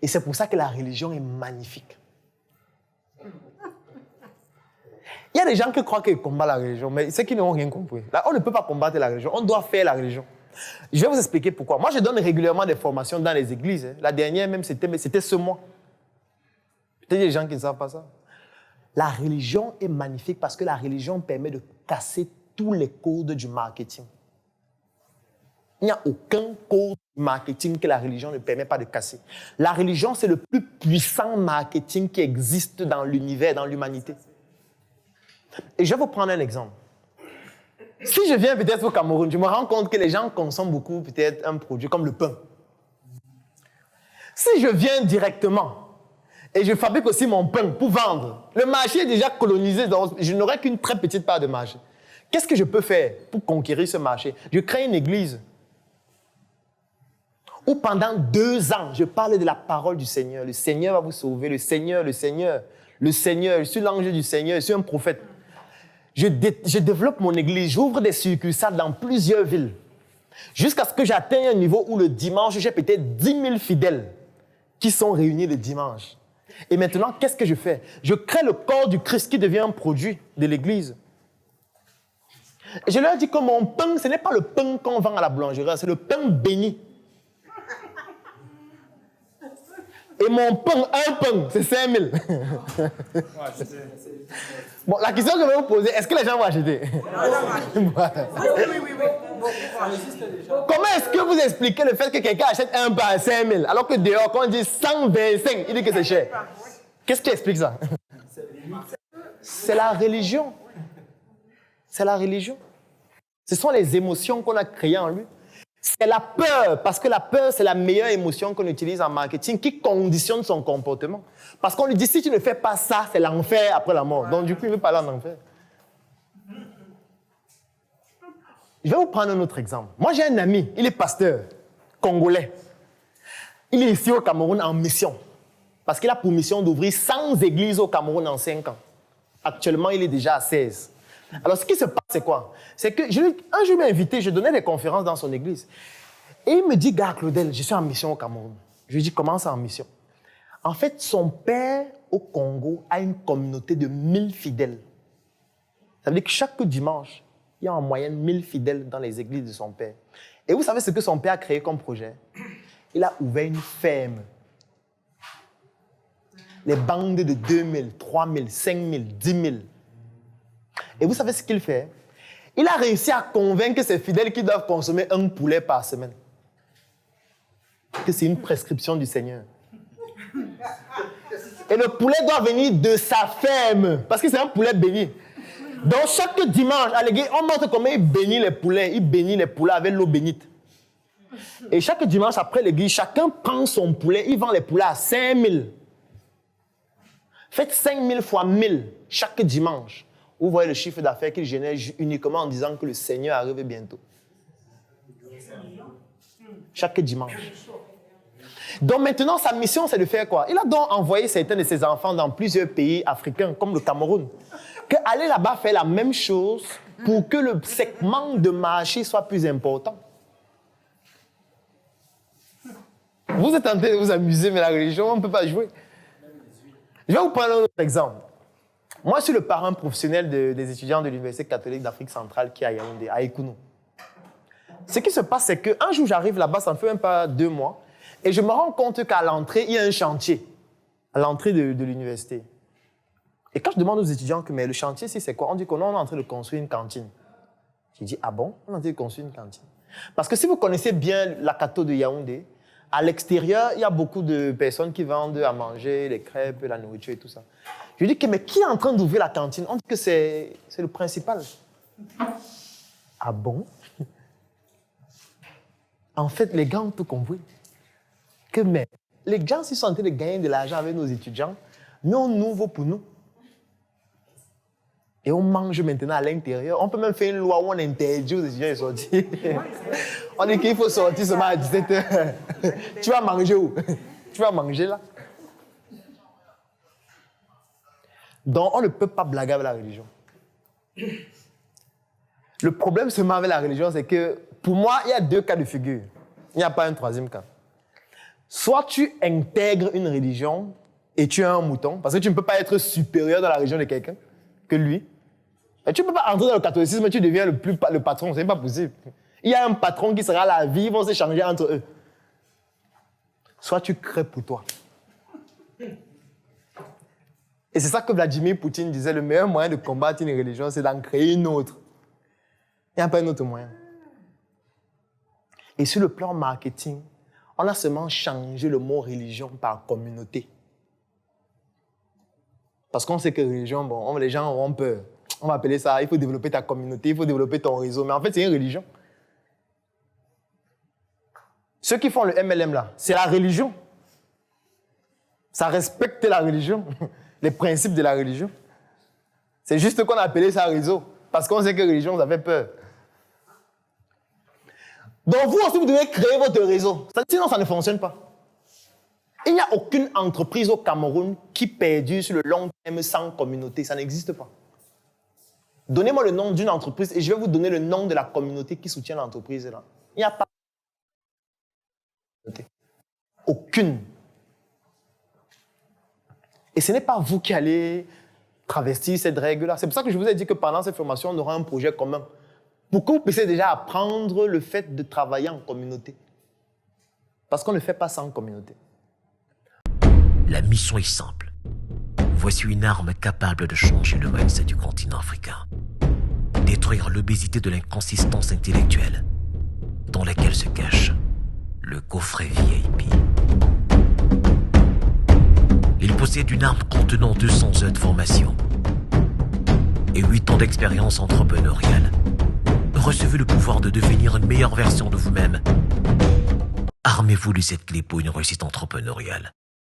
Et c'est pour ça que la religion est magnifique. Il y a des gens qui croient qu'ils combattent la religion, mais ceux qui n'ont rien compris. Là, on ne peut pas combattre la religion, on doit faire la religion. Je vais vous expliquer pourquoi. Moi, je donne régulièrement des formations dans les églises. La dernière même, c'était ce mois. Peut-être des gens qui ne savent pas ça. La religion est magnifique parce que la religion permet de casser tous les codes du marketing. Il n'y a aucun code marketing que la religion ne permet pas de casser. La religion, c'est le plus puissant marketing qui existe dans l'univers, dans l'humanité. Et je vais vous prendre un exemple. Si je viens peut-être au Cameroun, je me rends compte que les gens consomment beaucoup peut-être un produit comme le pain. Si je viens directement et je fabrique aussi mon pain pour vendre, le marché est déjà colonisé, donc je n'aurai qu'une très petite part de marché. Qu'est-ce que je peux faire pour conquérir ce marché? Je crée une église où pendant 2 ans, je parle de la parole du Seigneur. Le Seigneur va vous sauver, le Seigneur, le Seigneur, le Seigneur. Je suis l'ange du Seigneur, je suis un prophète. Je développe mon église, j'ouvre des succursales dans plusieurs villes, jusqu'à ce que j'atteigne un niveau où le dimanche, j'ai peut-être 10 000 fidèles qui sont réunis le dimanche. Et maintenant, qu'est-ce que je fais? Je crée le corps du Christ qui devient un produit de l'église. Et je leur dis que mon pain, ce n'est pas le pain qu'on vend à la boulangerie, c'est le pain béni. Et mon pain, un pain, c'est 5 000. Bon, la question que je vais vous poser, est-ce que les gens vont acheter? Oui. Comment est-ce que vous expliquez le fait que quelqu'un achète un pain à 5 000, alors que dehors, quand on dit 125, il dit que c'est cher? Qu'est-ce qui explique ça? C'est la religion. C'est la religion. Ce sont les émotions qu'on a créées en lui. C'est la peur, parce que la peur, c'est la meilleure émotion qu'on utilise en marketing, qui conditionne son comportement. Parce qu'on lui dit, si tu ne fais pas ça, c'est l'enfer après la mort. Donc du coup, il veut pas aller en enfer. Je vais vous prendre un autre exemple. Moi, j'ai un ami, il est pasteur, congolais. Il est ici au Cameroun en mission. Parce qu'il a pour mission d'ouvrir 100 églises au Cameroun en 5 ans. Actuellement, il est déjà à 16. Alors, ce qui se passe, c'est quoi? C'est que un jour, il m'a invité, je donnais des conférences dans son église. Et il me dit, gars, Claudel, je suis en mission au Cameroun. Je lui dis, comment ça en mission? En fait, son père au Congo a une communauté de 1000 fidèles. Ça veut dire que chaque dimanche, il y a en moyenne 1000 fidèles dans les églises de son père. Et vous savez ce que son père a créé comme projet? Il a ouvert une ferme. Les bandes de 2000, 3000, 5000, 10 000. Et vous savez ce qu'il fait? Il a réussi à convaincre ses fidèles qu'ils doivent consommer un poulet par semaine. Que c'est une prescription du Seigneur. Et le poulet doit venir de sa ferme, parce que c'est un poulet béni. Donc chaque dimanche, à l'église, on montre comment il bénit les poulets. Il bénit les poulets avec l'eau bénite. Et chaque dimanche, après l'église, chacun prend son poulet, il vend les poulets à 5 000. Faites 5 000 fois 1000 chaque dimanche. Vous voyez le chiffre d'affaires qu'il génère uniquement en disant que le Seigneur arrive bientôt. Chaque dimanche. Donc maintenant, sa mission, c'est de faire quoi? Il a donc envoyé certains de ses enfants dans plusieurs pays africains, comme le Cameroun, qu'aller là-bas faire la même chose pour que le segment de marché soit plus important. Vous êtes en train de vous amuser, mais la religion, on ne peut pas jouer. Je vais vous prendre un autre exemple. Moi, je suis le parrain professionnel des étudiants de l'Université catholique d'Afrique centrale qui est à Yaoundé, à Ekounou. Ce qui se passe, c'est qu'un jour, j'arrive là-bas, ça ne fait même pas 2 mois, et je me rends compte qu'à l'entrée, il y a un chantier, à l'entrée de l'université. Et quand je demande aux étudiants que mais le chantier, c'est quoi? On dit qu'on est en train de construire une cantine. J'ai dit, ah bon? On est en train de construire une cantine. Parce que si vous connaissez bien la catho de Yaoundé, à l'extérieur, il y a beaucoup de personnes qui vendent à manger, les crêpes, la nourriture et tout ça. Je lui dis, mais qui est en train d'ouvrir la cantine? On dit que c'est le principal. Ah bon? En fait, les gars ont tout compris. Que mais, les gens, s'ils sont en train de gagner de l'argent avec nos étudiants, nous, on ouvre pour nous. Et on mange maintenant à l'intérieur. On peut même faire une loi où on interdit aux étudiants de sortir. On dit qu'il faut sortir seulement à 17h. Tu vas manger où? Tu vas manger là? Donc, on ne peut pas blaguer avec la religion. Le problème seulement avec la religion, c'est que, pour moi, il y a 2 cas de figure. Il n'y a pas un 3e cas. Soit tu intègres une religion et tu es un mouton, parce que tu ne peux pas être supérieur dans la religion de quelqu'un que lui. Et tu ne peux pas entrer dans le catholicisme et tu deviens le patron, c'est pas possible. Il y a un patron qui sera la vie, ils vont s'échanger entre eux. Soit tu crées pour toi. Et c'est ça que Vladimir Poutine disait, le meilleur moyen de combattre une religion, c'est d'en créer une autre. Il n'y a pas un autre moyen. Et sur le plan marketing, on a seulement changé le mot religion par communauté. Parce qu'on sait que religion, bon, les gens auront peur. On va appeler ça, il faut développer ta communauté, il faut développer ton réseau. Mais en fait, c'est une religion. Ceux qui font le MLM là, c'est la religion. Ça respecte la religion, les principes de la religion. C'est juste qu'on a appelé ça réseau. Parce qu'on sait que religion, ça fait peur. Donc vous aussi, vous devez créer votre réseau. Sinon, ça ne fonctionne pas. Il n'y a aucune entreprise au Cameroun qui perdure sur le long terme sans communauté. Ça n'existe pas. Donnez-moi le nom d'une entreprise et je vais vous donner le nom de la communauté qui soutient l'entreprise là. Il n'y a pas aucune. Et ce n'est pas vous qui allez travestir cette règle-là. C'est pour ça que je vous ai dit que pendant cette formation, on aura un projet commun. Pour que vous puissiez déjà apprendre le fait de travailler en communauté. Parce qu'on ne fait pas ça en communauté. La mission est simple. Voici une arme capable de changer le mindset du continent africain. Détruire l'obésité de l'inconsistance intellectuelle dans laquelle se cache le coffret VIP. Il possède une arme contenant 200 heures de formation et 8 ans d'expérience entrepreneuriale. Recevez le pouvoir de devenir une meilleure version de vous-même. Armez-vous de cette clé pour une réussite entrepreneuriale.